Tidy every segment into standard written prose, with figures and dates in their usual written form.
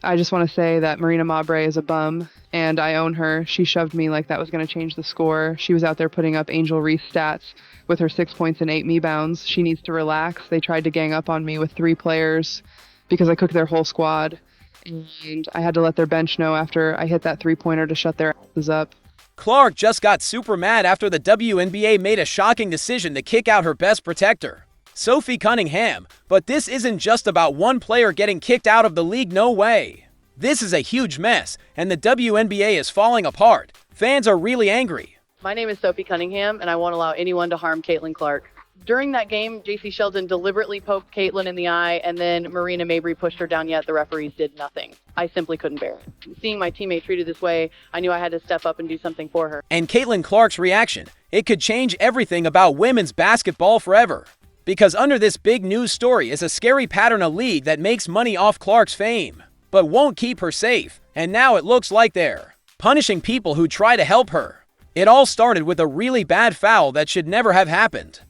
I just want to say that Marina Mabre is a bum, and I own her. She shoved me like that was going to change the score. She was out there putting up Angel Reese stats with her 6 points and 8 rebounds. She needs to relax. They tried to gang up on me with 3 players because I cooked their whole squad, and I had to let their bench know after I hit that three-pointer to shut their asses up. Clark just got super mad after the WNBA made a shocking decision to kick out her best protector, Sophie Cunningham. But this isn't just about one player getting kicked out of the league, no way. This is a huge mess, and the WNBA is falling apart. Fans are really angry. My name is Sophie Cunningham, and I won't allow anyone to harm Caitlin Clark. During that game, J.C. Sheldon deliberately poked Caitlin in the eye, and then Marina Mabrey pushed her down, yet the referees did nothing. I simply couldn't bear it. Seeing my teammate treated this way, I knew I had to step up and do something for her. And Caitlin Clark's reaction, it could change everything about women's basketball forever. Because under this big news story is a scary pattern of league that makes money off Clark's fame, but won't keep her safe, and now it looks like they're punishing people who try to help her. It all started with a really bad foul that should never have happened.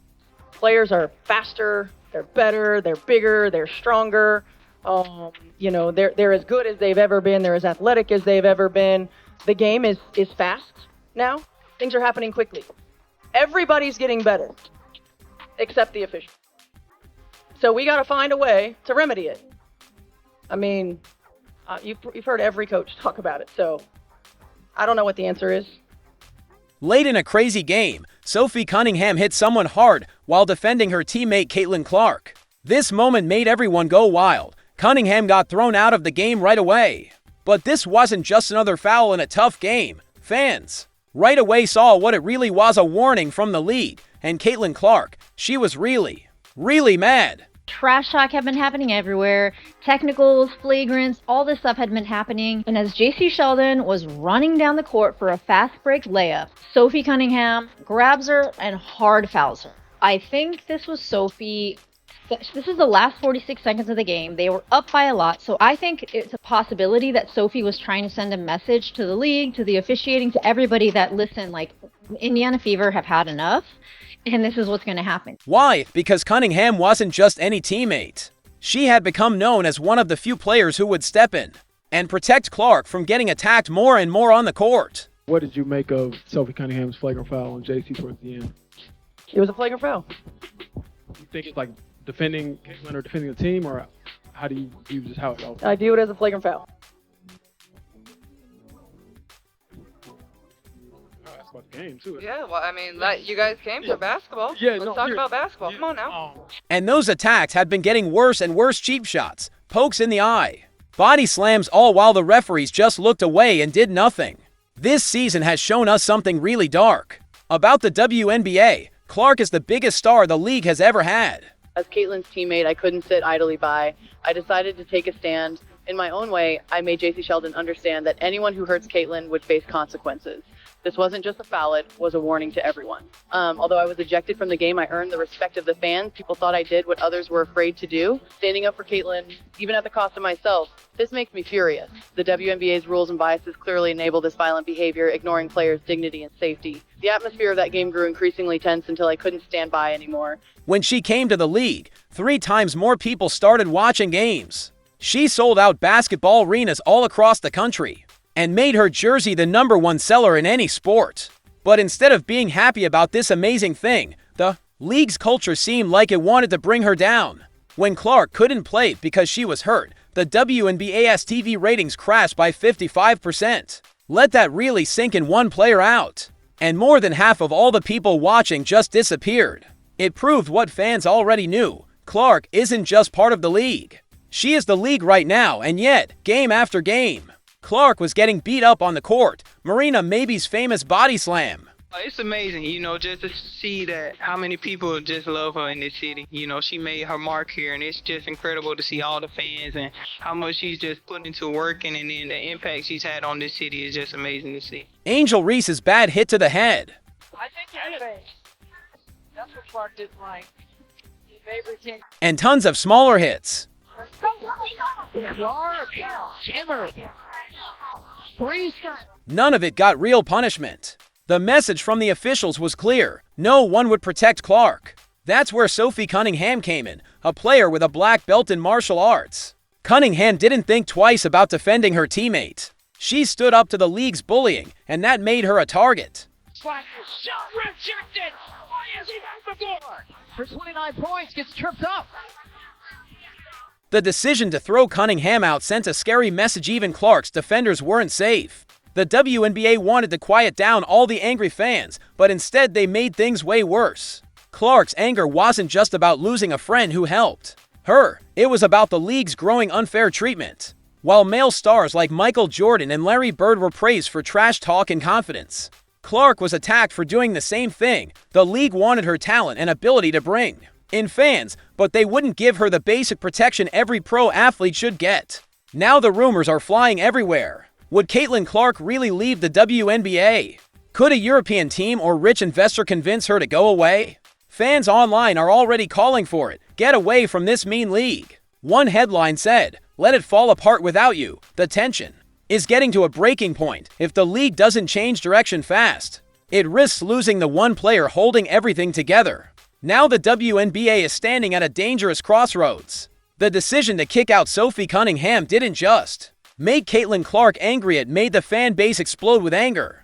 Players are faster, they're better, they're bigger, they're stronger. They're as good as they've ever been. They're as athletic as they've ever been. The game is fast now. Things are happening quickly. Everybody's getting better, except the official. So we got to find a way to remedy it. I mean, you've heard every coach talk about it, so I don't know what the answer is. Late in a crazy game, Sophie Cunningham hit someone hard while defending her teammate Caitlin Clark. This moment made everyone go wild. Cunningham got thrown out of the game right away. But this wasn't just another foul in a tough game. Fans right away saw what it really was, a warning from the league. And Caitlin Clark, she was really mad. Trash talk had been happening everywhere. Technicals, flagrants, all this stuff had been happening. And as J.C. Sheldon was running down the court for a fast break layup, Sophie Cunningham grabs her and hard fouls her. I think this was Sophie. This is the last 46 seconds of the game. They were up by a lot. So I think it's a possibility that Sophie was trying to send a message to the league, to the officiating, to everybody that, listen, like, Indiana Fever have had enough. And this is what's going to happen. Why? Because Cunningham wasn't just any teammate. She had become known as one of the few players who would step in and protect Clark from getting attacked more and more on the court. What did you make of Sophie Cunningham's flagrant foul on JC towards the end? It was a flagrant foul. You think it's like defending Caitlin or defending the team, or how do you view just how it all? I view it as a flagrant foul. About the game too. Yeah, well, I mean, you guys came for basketball. Yeah, Let's talk about basketball. Come on now. And those attacks had been getting worse and worse. Cheap shots, pokes in the eye, body slams, all while the referees just looked away and did nothing. This season has shown us something really dark about the WNBA. Clark is the biggest star the league has ever had. As Caitlin's teammate, I couldn't sit idly by. I decided to take a stand. In my own way, I made J.C. Sheldon understand that anyone who hurts Caitlin would face consequences. This wasn't just a foul, it was a warning to everyone. Although I was ejected from the game, I earned the respect of the fans. People thought I did what others were afraid to do, standing up for Caitlin, even at the cost of myself. This makes me furious. The WNBA's rules and biases clearly enable this violent behavior, ignoring players' dignity and safety. The atmosphere of that game grew increasingly tense until I couldn't stand by anymore. When she came to the league, 3 times more people started watching games. She sold out basketball arenas all across the country and made her jersey the #1 seller in any sport. But instead of being happy about this amazing thing, the league's culture seemed like it wanted to bring her down. When Clark couldn't play because she was hurt, the WNBA's TV ratings crashed by 55%. Let that really sink in. One player out, and more than half of all the people watching just disappeared. It proved what fans already knew. Clark isn't just part of the league. She is the league right now, and yet, game after game, Clark was getting beat up on the court. Marina Mabrey's famous body slam. It's amazing, just to see that how many people just love her in this city. She made her mark here, and it's just incredible to see all the fans and how much she's just put into working, and then the impact she's had on this city is just amazing to see. Angel Reese's bad hit to the head. I think anyway, that's what Clark didn't like. And tons of smaller hits. None of it got real punishment. The message from the officials was clear. No one would protect Clark. That's where Sophie Cunningham came in, a player with a black belt in martial arts. Cunningham didn't think twice about defending her teammate. She stood up to the league's bullying, and that made her a target. Shot rejected! Why has he done before? For 29 points, gets tripped up. The decision to throw Cunningham out sent a scary message. Even Clark's defenders weren't safe. The WNBA wanted to quiet down all the angry fans, but instead they made things way worse. Clark's anger wasn't just about losing a friend who helped her, it was about the league's growing unfair treatment. While male stars like Michael Jordan and Larry Bird were praised for trash talk and confidence, Clark was attacked for doing the same thing. The league wanted her talent and ability to bring in fans, but they wouldn't give her the basic protection every pro athlete should get. Now the rumors are flying everywhere. Would Caitlin Clark really leave the WNBA? Could a European team or rich investor convince her to go away? Fans online are already calling for it. Get away from this mean league. One headline said, "Let it fall apart without you." The tension is getting to a breaking point. If the league doesn't change direction fast, it risks losing the one player holding everything together. Now the WNBA is standing at a dangerous crossroads. The decision to kick out Sophie Cunningham didn't just make Caitlin Clark angry, it made the fan base explode with anger.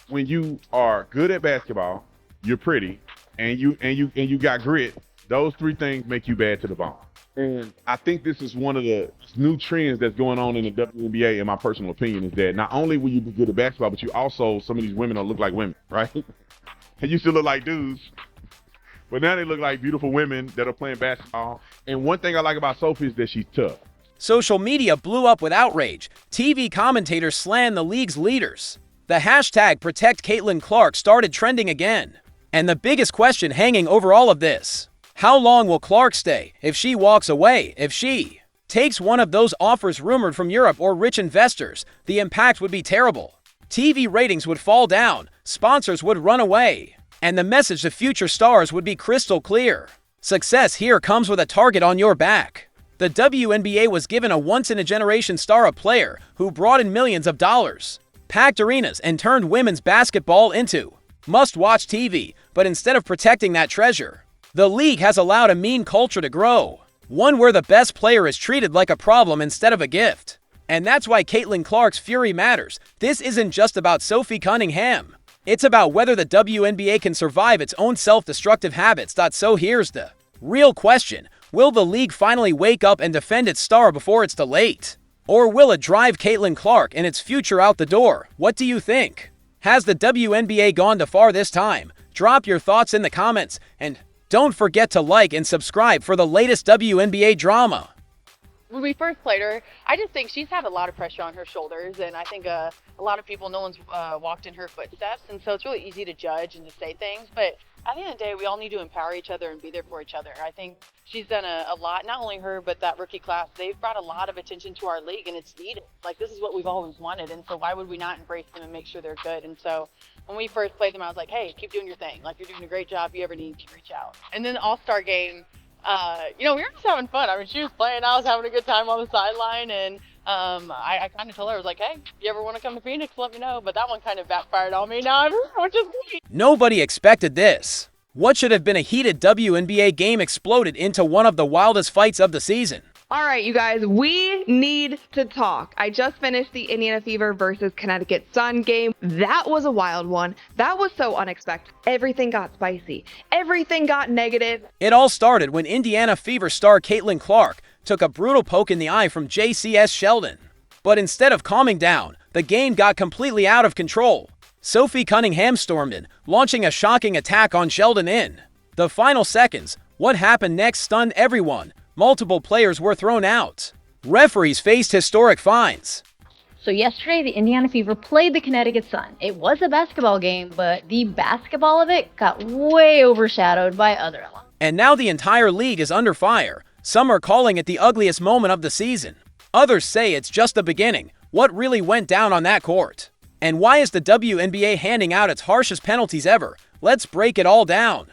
When you are good at basketball, you're pretty, and you got grit, those three things make you bad to the bone. And I think this is one of the new trends that's going on in the WNBA, in my personal opinion, is that not only will you be good at basketball, but you also, some of these women don't look like women, right? They used to look like dudes, but now they look like beautiful women that are playing basketball. And one thing I like about Sophie is that she's tough. Social media blew up with outrage. TV commentators slammed the league's leaders. The hashtag Protect Caitlin Clark started trending again. And the biggest question hanging over all of this: how long will Clark stay? If she walks away, if she takes one of those offers rumored from Europe or rich investors, the impact would be terrible. TV ratings would fall down, sponsors would run away, and the message to future stars would be crystal clear. Success here comes with a target on your back. The WNBA was given a once-in-a-generation star, a player who brought in millions of dollars, packed arenas, and turned women's basketball into must-watch TV, but instead of protecting that treasure, the league has allowed a mean culture to grow, one where the best player is treated like a problem instead of a gift. And that's why Caitlin Clark's fury matters. This isn't just about Sophie Cunningham. It's about whether the WNBA can survive its own self-destructive habits. So here's the real question. Will the league finally wake up and defend its star before it's too late? Or will it drive Caitlin Clark and its future out the door? What do you think? Has the WNBA gone too far this time? Drop your thoughts in the comments, and don't forget to like and subscribe for the latest WNBA drama. When we first played her, I just think she's had a lot of pressure on her shoulders, and I think a lot of people, no one's walked in her footsteps, and so it's really easy to judge and to say things, but at the end of the day, we all need to empower each other and be there for each other. I think she's done a lot, not only her, but that rookie class. They've brought a lot of attention to our league, and it's needed. Like, this is what we've always wanted, and so why would we not embrace them and make sure they're good? And so when we first played them, I was like, hey, keep doing your thing. Like, you're doing a great job. If you ever need to reach out. And then the All-Star game, we were just having fun. I mean, she was playing. I was having a good time on the sideline, and I kind of told her, I was like, hey, if you ever want to come to Phoenix, let me know. But that one kind of backfired on me now, which is great. Nobody expected this. What should have been a heated WNBA game exploded into one of the wildest fights of the season. All right, you guys, we need to talk. I just finished the Indiana Fever versus Connecticut Sun game. That was a wild one. That was so unexpected. Everything got spicy. Everything got negative. It all started when Indiana Fever star Caitlin Clark took a brutal poke in the eye from JCS Sheldon. But instead of calming down, the game got completely out of control. Sophie Cunningham stormed in, launching a shocking attack on Sheldon in the final seconds. What happened next stunned everyone. Multiple players were thrown out. Referees faced historic fines. So yesterday, the Indiana Fever played the Connecticut Sun. It was a basketball game, but the basketball of it got way overshadowed by other elements. And now the entire league is under fire. Some are calling it the ugliest moment of the season. Others say it's just the beginning. What really went down on that court? And why is the WNBA handing out its harshest penalties ever? Let's break it all down.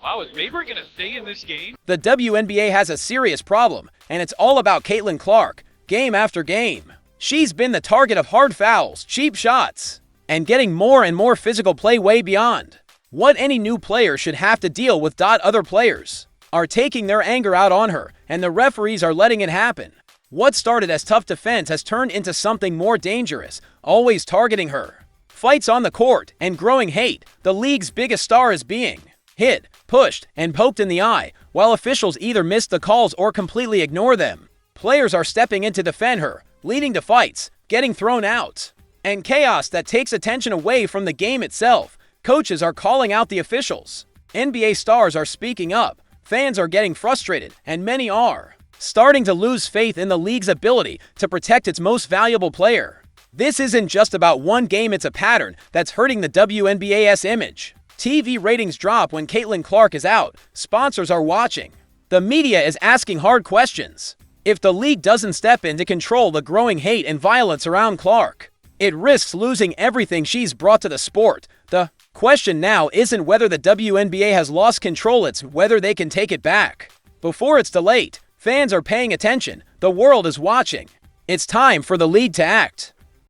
Wow, is Mabry going to stay in this game? The WNBA has a serious problem, and it's all about Caitlin Clark, game after game. She's been the target of hard fouls, cheap shots, and getting more and more physical play way beyond what any new player should have to deal with. Other players are taking their anger out on her, and the referees are letting it happen. What started as tough defense has turned into something more dangerous, always targeting her. Fights on the court and growing hate. The league's biggest star is being hit, pushed, and poked in the eye, while officials either miss the calls or completely ignore them. Players are stepping in to defend her, leading to fights, getting thrown out, and chaos that takes attention away from the game itself. Coaches are calling out the officials. NBA stars are speaking up. Fans are getting frustrated, and many are starting to lose faith in the league's ability to protect its most valuable player. This isn't just about one game, it's a pattern that's hurting the WNBA's image. TV ratings drop when Caitlin Clark is out. Sponsors are watching. The media is asking hard questions. If the league doesn't step in to control the growing hate and violence around Clark, it risks losing everything she's brought to the sport. The question now isn't whether the WNBA has lost control, it's whether they can take it back. Before it's too late, fans are paying attention. The world is watching. It's time for the league to act.